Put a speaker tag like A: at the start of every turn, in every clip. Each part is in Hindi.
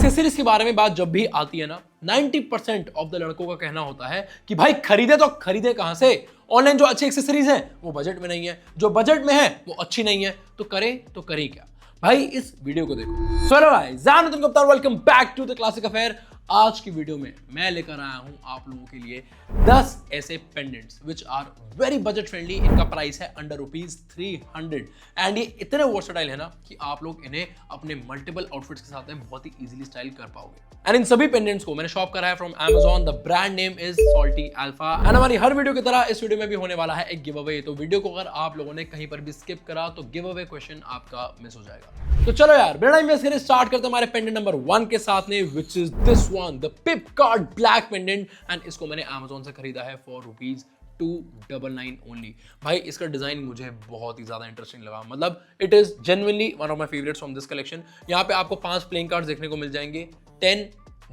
A: एक्सेसरीज के बारे में बात जब भी आती है ना, 90% ऑफ द लड़कों का कहना होता है कि भाई खरीदे तो खरीदे कहां से, ऑनलाइन जो अच्छी एक्सेसरीज हैं वो बजट में नहीं है, जो बजट में है वो अच्छी नहीं है, तो करे क्या भाई। इस वीडियो को देखो। So guys, I am Nitin Gupta, welcome back to the classic affair. आज की वीडियो में मैं लेकर आया हूं आप लोगों के लिए 10 ऐसे pendants which are very budget friendly. इनका प्राइस है अंडर ₹300 एंड ये इतने वर्सेटाइल है ना कि आप लोग इन्हें अपने मल्टीपल आउटफिट्स के साथ में बहुत ही इजीली स्टाइल कर पाओगे। एंड इन सभी पेंडेंट्स को मैंने शॉप करा है from Amazon। The brand name is salty alpha. And हमारी हर वीडियो की तरह इस वीडियो में भी होने वाला है एक गिव अवे। तो वीडियो को अगर आप लोगों ने कहीं पर भी स्किप करा तो गिव अवे क्वेश्चन आपका मिस हो जाएगा। तो चलो यार, बिना टाइम वेस्ट करे स्टार्ट करते हैं हमारे पेंडेंट नंबर 1 के साथ में, which is this one, the Pipkart black pendant. And इसको मैंने Amazon से खरीदा है फॉर ₹299 ओनली। भाई इसका डिजाइन मुझे बहुत ही ज्यादा इंटरेस्टिंग लगा, मतलब it is genuinely one of my favourites from this collection. यहाँ पे आपको 5 प्लेइंग कार्ड्स देखने को मिल जाएंगे, 10,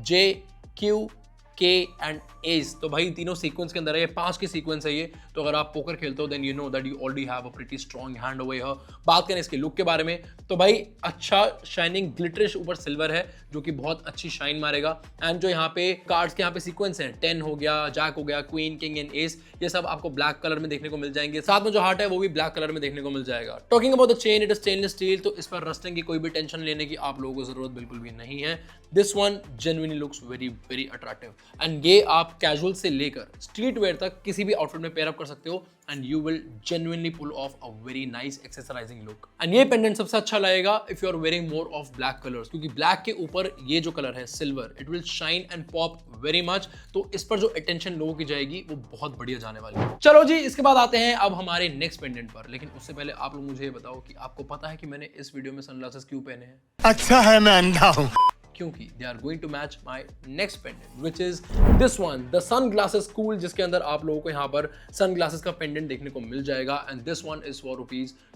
A: J, Q, K and S. तो भाई तीनों सीक्वेंस के अंदर है, ये 5 की सीक्वेंस है ये। तो अगर आप पोकर खेलते हो then you know that you already have a pretty strong hand over here. बात करें इसके लुक के बारे में तो भाई अच्छा शाइनिंग ग्लिटरिश ऊपर सिल्वर है जो कि बहुत अच्छी शाइन मारेगा। एंड जो यहाँ पे कार्ड्स के यहाँ पे सीक्वेंस हैं, 10 हो गया, जैक हो गया, क्वीन, किंग एंड एस, ये सब आपको ब्लैक कलर में देखने को मिल जाएंगे। साथ में जो हार्ट है वो भी ब्लैक कलर में देखने को मिल जाएगा। Talking about the chain, it is stainless steel, तो इस पर रस्टिंग की कोई भी टेंशन लेने की आप लोगों को जरूरत बिल्कुल भी नहीं है। This one genuinely looks very very attractive and ये आप कैजुअल से लेकर स्ट्रीट वेयर तक किसी भी आउटफिट में पेयर अप कर सकते हो and you will genuinely pull off a very nice accessorising look. And ये पेंडेंट सबसे अच्छा लगेगा if you are wearing more of black colours, क्योंकि ब्लैक के ऊपर ये जो कलर है silver, it will shine and pop very much. तो इस पर जो अटेंशन लोगों की जाएगी वो बहुत बढ़िया जाने वाली है। चलो जी, इसके बाद आते हैं अब हमारे नेक्स्ट पेंडेंट पर, लेकिन उससे पहले आप लोग मुझे ये बताओ कि आपको पता है कि मैंने इस वीडियो में सनग्लासेस क्यों पहने हैं?
B: अच्छा है मैं अंधा हूं।
A: क्योंकि they are going to match my next pendant which is this one, the sunglasses cool, जिसके अंदर आप लोगों को यहाँ पर सनग्लासेस का पेंडेंट देखने को मिल जाएगा। And this one is for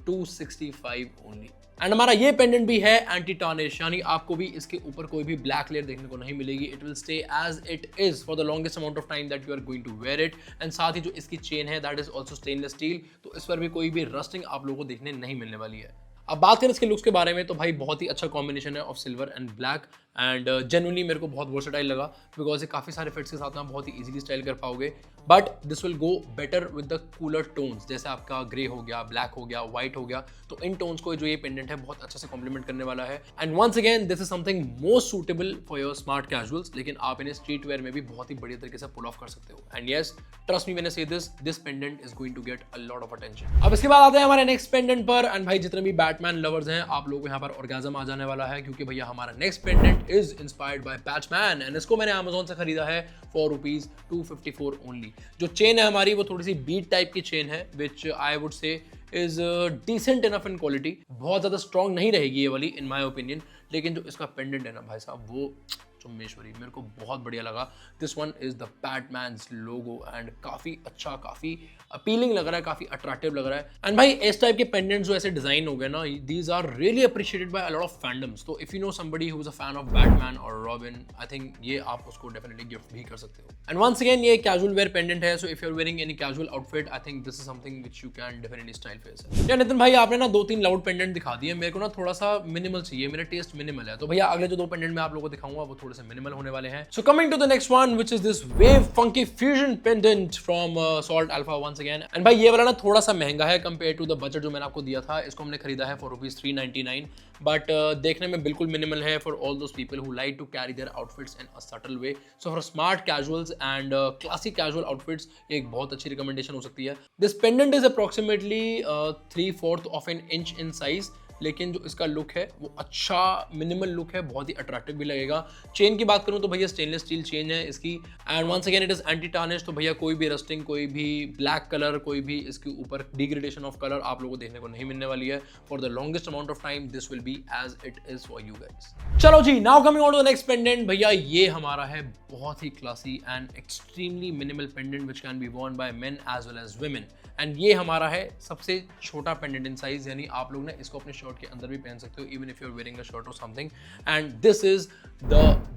A: ₹265 only. And हमारा ये पेंडेंट भी है एंटी टार्निश, यानी आपको भी इसके ऊपर कोई भी ब्लैक लेयर देखने को नहीं मिलेगी। It will stay as it is for the longest amount of time that you are going to wear it. And साथ ही जो इसकी चेन है that is also stainless steel, तो इस पर भी कोई भी रस्टिंग आप लोगों को देखने नहीं मिलने वाली है। अब बात करें इसके लुक्स के बारे में तो भाई बहुत ही अच्छा कॉम्बिनेशन है of silver and black and genuinely मेरे को बहुत वर्सेटाइल लगा बिकॉज ये काफ़ी सारे फिट्स के साथ आप बहुत ही इजीली स्टाइल कर पाओगे। But this will go better with the cooler tones, जैसे आपका ग्रे हो गया, ब्लैक हो गया, व्हाइट हो गया, तो इन टोन्स को जो ये पेंडेंट है बहुत अच्छे से कॉम्प्लीमेंट करने वाला है। And once again this is something most suitable for your smart casuals, लेकिन आप इन्हें स्ट्रीट वेयर में भी बहुत ही बढ़िया तरीके से पुल ऑफ कर सकते हो। And yes, trust me when I say this pendant is going to get a lot of attention. अब इसके बाद आते हैं हमारे नेक्स्ट पेंडेंट पर। एंड भाई जितने भी बैटमैन लवर्स हैं आप लोगों को यहाँ पर ऑर्गेज़म आ जाने वाला है, क्योंकि भैया हमारा next pendant is inspired by Batman and इसको मैंने Amazon से खरीदा है फॉर ₹254 ओनली। जो चेन है हमारी वो थोड़ी सी बीट टाइप की चेन है which I would say is decent enough in quality. बहुत ज़्यादा स्ट्रॉन्ग नहीं रहेगी ये वाली इन माई ओपिनियन, लेकिन जो इसका पेंडेंट है ना भाई साहब वो चुम्मेश्वरी, मेरे को बहुत बढ़िया लगा। This one is the Batman's logo and काफ़ी अच्छा, काफ़ी अपीलिंग लग रहा है, काफ़ी अट्रैक्टिव लग रहा है। एंड भाई इस टाइप के पेंडेंट्स जो ऐसे डिजाइन हो गए ना, these are really appreciated by a lot of fandoms. तो if you know somebody who is a fan of Batman और रॉबिन, आई थिंक ये आप उसको डेफिनेटली गिफ्ट भी कर सकते हो। एंड वंस अगेन ये कैजुअल वेयर पेंडेंट है, so if you are wearing any casual outfit I think this is something which you can definitely style for yourself. या नितिन भाई आपने ना 2-3 लाउड पेंडेंट दिखा दिए, मेरे को ना थोड़ा सा मिनिमल चाहिए, मेरा टेस्ट मिनिमल है। तो भैया अगले जो 2 पेंडेंट मैं आप लोगों को दिखाऊंगा वो थोड़े से मिनिमल होने वाले हैं। So coming to the next one, which is this wave funky fusion pendant from Salt Alpha once again. And भाई ये वाला ना थोड़ा सा महंगा है compared to the budget जो मैंने आपको दिया था। इसको हमने खरीदा है for ₹399, but देखने में बिल्कुल मिनिमल है for all those people who like to carry their outfits in a subtle way. So for smart casuals and classic casual outfits ये एक बहुत अच्छी recommendation हो सकती है। This pendant is approximately 3/4 of an inch in size, लेकिन जो इसका लुक है वो अच्छा मिनिमल लुक है, बहुत ही अट्रैक्टिव भी लगेगा। चेन की बात करूं तो भैया स्टेनलेस स्टील चेन है इसकी and once again it is anti tarnish, तो भैया कोई भी रस्टिंग, कोई भी ब्लैक कलर, कोई भी इसके ऊपर डिग्रेडेशन ऑफ कलर आप लोगों को देखने को नहीं मिलने वाली है। For the longest amount of time this will be as it is for you guys. चलो जी, now coming on to the next pendant. भैया ये हमारा है बहुत ही classy and extremely minimal pendant which can be worn by men as well as women. And ये हमारा है सबसे छोटा पेंडेंट इन साइज, यानी आप लोग ना इसको अपने शर्ट के अंदर भी पहन सकते हो even if you are wearing a shirt or something. And this is the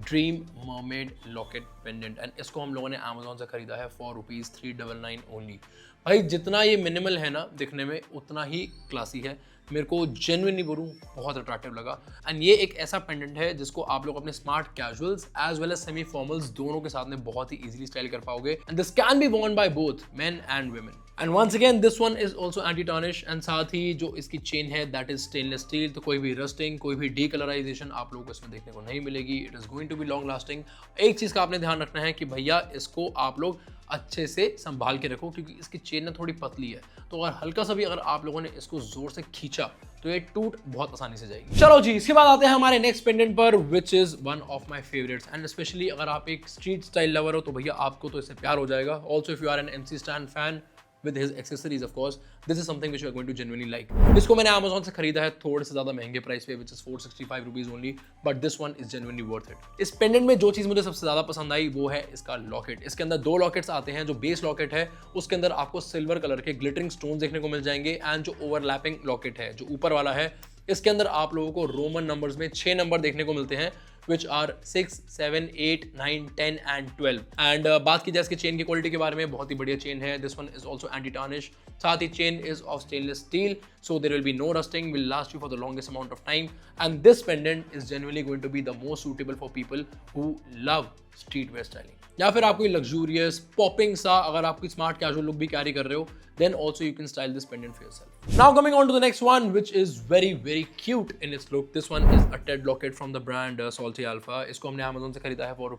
A: dream mermaid locket pendant and इसको हम लोगों ने Amazon से खरीदा है फॉर ₹399 ओनली। भाई जितना ये मिनिमल है ना दिखने में, उतना ही क्लासी है। मेरे को जेन्युइनली बोलूं बहुत अट्रैक्टिव लगा। एंड ये एक ऐसा पेंडेंट है जिसको आप लोग अपने smart casuals as well as semi formals दोनों के साथ में बहुत ही इजीली स्टाइल कर पाओगे। And this can be worn by both men and women। And once again this one is also anti tarnish and साथ ही जो इसकी चेन है दैट इज स्टेनलेस स्टील, तो कोई भी रस्टिंग, कोई भी डीकलराइजेशन आप लोगों को इसमें देखने को नहीं मिलेगी। It is going to be long lasting. एक चीज का आपने ध्यान रखना है कि भैया इसको आप लोग अच्छे से संभाल के रखो क्योंकि इसकी चेन ना थोड़ी पतली है, तो अगर हल्का सा भी अगर आप लोगों ने इसको जोर से खींचा तो ये टूट बहुत आसानी से जाएगी। चलो जी, इसके बाद आते हैं हमारे नेक्स्ट पेंडेंट पर which is one of my favourites and specially अगर आप एक स्ट्रीट स्टाइल लवर हो तो भैया आपको तो इससे प्यार हो जाएगा। Also if you are an MC Stan fan with his accessories of course, this is something which you are going to genuinely like। इसको मैंने Amazon से खरीदा है थोड़े से ज़्यादा महंगे प्राइस पे, which is 465 rupees only, but this one is genuinely worth it। इस पेंडेंट में जो चीज़ मुझे सबसे ज़्यादा पसंद आई वो है इसका लॉकेट। इसके अंदर 2 लॉकेट्स आते हैं। जो बेस लॉकेट है उसके अंदर आपको सिल्वर कलर के ग्लिटरिंग स्टोन देखने को मिल जाएंगे एंड जो ओवरलैपिंग लॉकेट है जो ऊपर वाला है इसके अंदर आप लोगों को रोमन नंबर्स में 6 नंबर देखने को मिलते हैं which are 6, 7, 8, 9, 10 and 12। एंड बात की जाए इसके चेन की क्वालिटी के बारे में, बहुत ही बढ़िया चेन है। This one is also anti tarnish. साथ ही chain is of stainless steel, so there will be no rusting, will last you for the longest amount of time and this pendant is genuinely going to be the most suitable for people who love street wear styling, या फिर आप कोई लग्जूरियस पॉपिंग सा अगर आप कोई स्मार्ट कैजुअल लुक भी कैरी कर रहे हो then also you can style this pendant for yourself। Now coming on to the next one which is very cute in its look। This one is a TED locket from the brand Salty Alpha। इसको हमने Amazon से खरीदा है for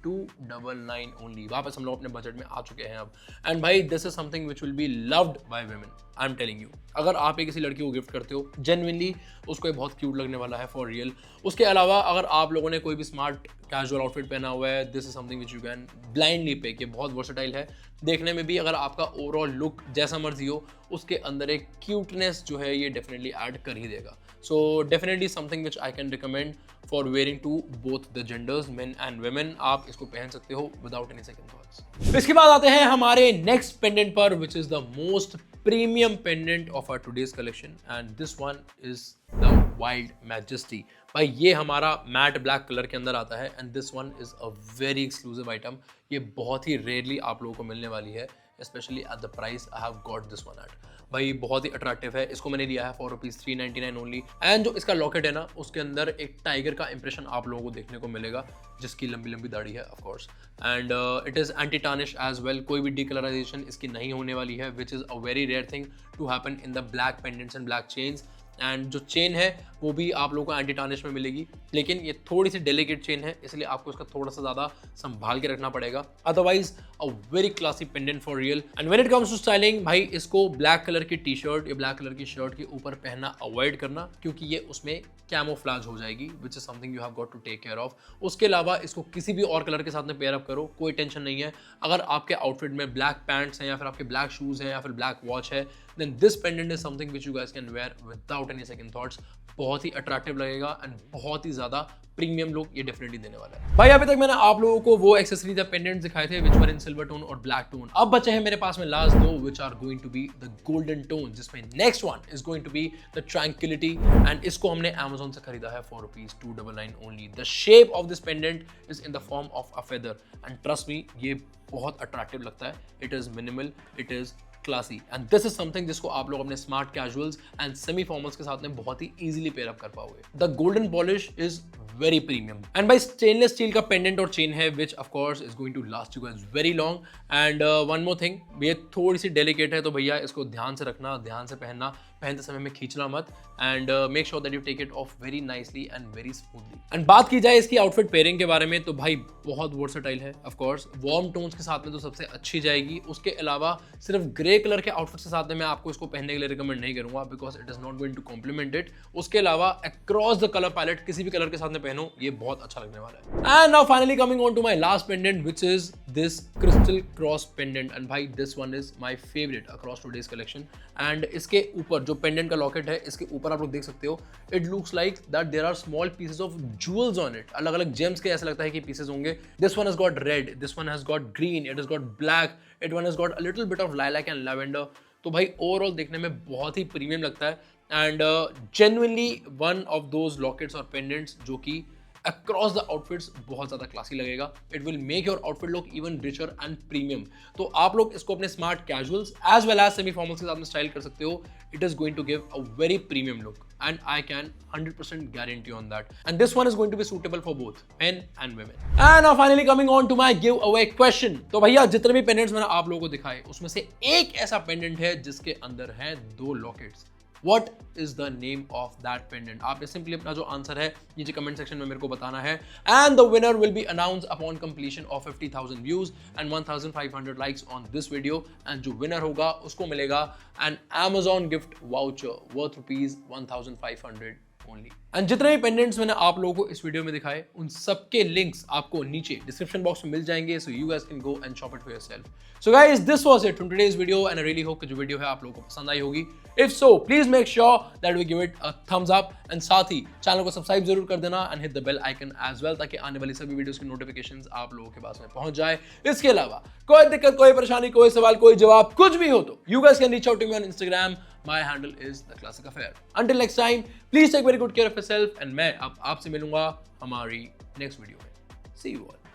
A: ₹299 only। वापस हम लोग अपने बजट में आ चुके हैं अब। एंड भाई this is something which will be loved by women, I am telling you. अगर आप किसी लड़की को गिफ्ट करते हो जेन्युइनली उसको ये बहुत क्यूट लगने वाला है फॉर रियल। उसके अलावा अगर आप लोगों ने कोई भी स्मार्ट कैजुअल आउटफिट पहना हुआ है, this is something which you can blindly pick. ये बहुत वर्सेटाइल है देखने में भी। अगर आपका ओवरऑल लुक जैसा मर्जी हो उसके अंदर एक क्यूटनेस जो है ये डेफिनेटली ऐड कर ही देगा। So definitely something which I can recommend for wearing to both the genders men and women. आप इसको पहन सकते हो विदाउट एनी सेकंड थॉट्स। इसके बाद आते हैं हमारे नेक्स्ट पेंडेंट पर which is the most premium pendant of our today's collection and this one is the wild majesty. भाई ये हमारा मैट ब्लैक कलर के अंदर आता है and this one is a very exclusive item. ये बहुत ही रेयरली आप लोगों को मिलने वाली है, specially at the price I have got this one at. भाई बहुत ही अट्रैक्टिव है। इसको मैंने लिया है फॉर ₹399 ओनली। एंड जो इसका लॉकेट है ना उसके अंदर एक टाइगर का इंप्रेशन आप लोगों को देखने को मिलेगा जिसकी लंबी लंबी दाढ़ी है of course. And it is anti tarnish as well. कोई भी डीकलराइजेशन इसकी नहीं होने वाली है which is a very rare thing to happen in the black pendants and black chains. And जो चेन है वो भी आप लोगों को एंटी टार्निश में मिलेगी, लेकिन ये थोड़ी सी डेलिकेट चेन है इसलिए आपको इसका थोड़ा सा ज़्यादा संभाल के रखना पड़ेगा। Otherwise a very classy pendant for real. And when it comes to styling, भाई इसको ब्लैक कलर की टी शर्ट या ब्लैक कलर की शर्ट के ऊपर पहनना अवॉइड करना क्योंकि ये उसमें कैमोफ्लाज हो जाएगी which is something you have got to take care of. उसके अलावा इसको किसी भी और कलर के साथ में पेयर अप करो, कोई टेंशन नहीं है। अगर आपके आउटफिट में ब्लैक पैंट्स हैं या फिर आपके ब्लैक शूज़ हैं या फिर ब्लैक वॉच है, then this pendant is something which you guys can wear without any second thoughts. बहुत ही अट्रैक्टिव लगेगा एंड बहुत ही ज़्यादा प्रीमियम लुक ये डेफिनेटली देने वाला है। भाई अभी तक मैंने आप लोगों को वो एक्सेसरीज या पेंडेंट्स दिखाए थे which were in silver tone और ब्लैक टोन। अब बचे हैं मेरे पास में लास्ट दो which are going to be the golden tone, जिसमें next one is going to be the tranquillity and इसको हमने Amazon से खरीदा है for ₹299 only. The shape of this pendant is in the form of a feather and trust me ये बहुत अट्रैक्टिव लगता है। It is minimal, it is classy and this is something जिसको आप लोग अपने smart casuals and semi formals के साथ में बहुत ही इजीली पेयर अप कर पाओगे। The golden polish is very premium and भाई स्टेनलेस स्टील का पेंडेंट और चेन है which of course is going to last you guys very long. And one more thing, ये थोड़ी सी डेलिकेट है तो भैया इसको ध्यान से रखना, ध्यान से पहनना, पहनते समय में खींचना मत and make sure that you take it off very nicely and very smoothly. And बात की जाए इसकी आउटफिट पेयरिंग के बारे में तो भाई बहुत वर्सेटाइल है। ऑफ कोर्स वार्म टोन्स के साथ में तो सबसे अच्छी जाएगी। उसके अलावा सिर्फ ग्रे कलर के आउटफिट के साथ में मैं आपको इसको पहनने के लिए रिकमेंड नहीं करूंगा because it is not going to compliment it. उसके अलावा अक्रॉस द कलर पैलेट किसी भी कलर के साथ में पहनो, ये बहुत अच्छा लगने वाला है। And now finally coming on to my last pendant which is this crystal cross pendant and भाई this one is my favourite across today's collection. And इसके ऊपर जो पेंडेंट का लॉकेट है इसके ऊपर आप लोग देख सकते हो, it looks like that there are small pieces of jewels on it. अलग अलग जेम्स के ऐसा लगता है कि पीसेस होंगे। This one has got red, this one has got green, it has got black, it one has got a little bit of lilac and lavender. तो भाई ओवरऑल देखने में बहुत ही प्रीमियम लगता है and genuinely one of those lockets और पेंडेंट्स जो कि अक्रॉस द आउटफिट्स बहुत ज्यादा क्लासी लगेगा. It will make your outfit look even richer and premium. तो आप लोग इसको अपने smart casuals as well as semi formals के साथ में स्टाइल कर सकते हो. It is going to give a very premium look and I can 100% guarantee on that. And this one is going to be suitable for both men and women. And now finally coming on to my giveaway question. तो भैया जितने भी पेंडेंट्स मैंने आप लोगों को दिखाए उसमें से एक ऐसा पेंडेंट है जिसके अंदर है 2 lockets. What is the name of that pendant? आपने सिंपली अपना जो आंसर है नीचे कमेंट सेक्शन में मेरे को बताना है. And the winner will be announced upon completion of 50,000 views and 1,500 likes on this video. And जो winner होगा उसको मिलेगा an Amazon gift voucher worth ₹1,500 only. And जितने भी पेंडेंट्स मैंने आप लोगों को इस वीडियो में दिखाए उन सबके लिंक्स आपको नीचे डिस्क्रिप्शन बॉक्स में मिल जाएंगे. So you guys can go and shop it for yourself. So guys, this was it from today's video and I really hope कि जो वीडियो है आप लोगों को पसंद आई होगी. If so, please make sure that we give it a thumbs up and साथ ही चैनल को सब्सक्राइब जरूर कर देना and hit the bell icon as well ताकि आने वाली सभी वीडियोस की नोटिफिकेशंस आप लोगों के पास में पहुंच जाए. इसके अलावा कोई दिक्कत, कोई परेशानी, कोई सवाल, कोई जवाब कुछ भी हो तो you guys can reach out to me on Instagram. My handle is The Classic Affair. Until next time, please take very good care of yourself and मैं अब आपसे मिलूंगा हमारी नेक्स्ट वीडियो में. See you all.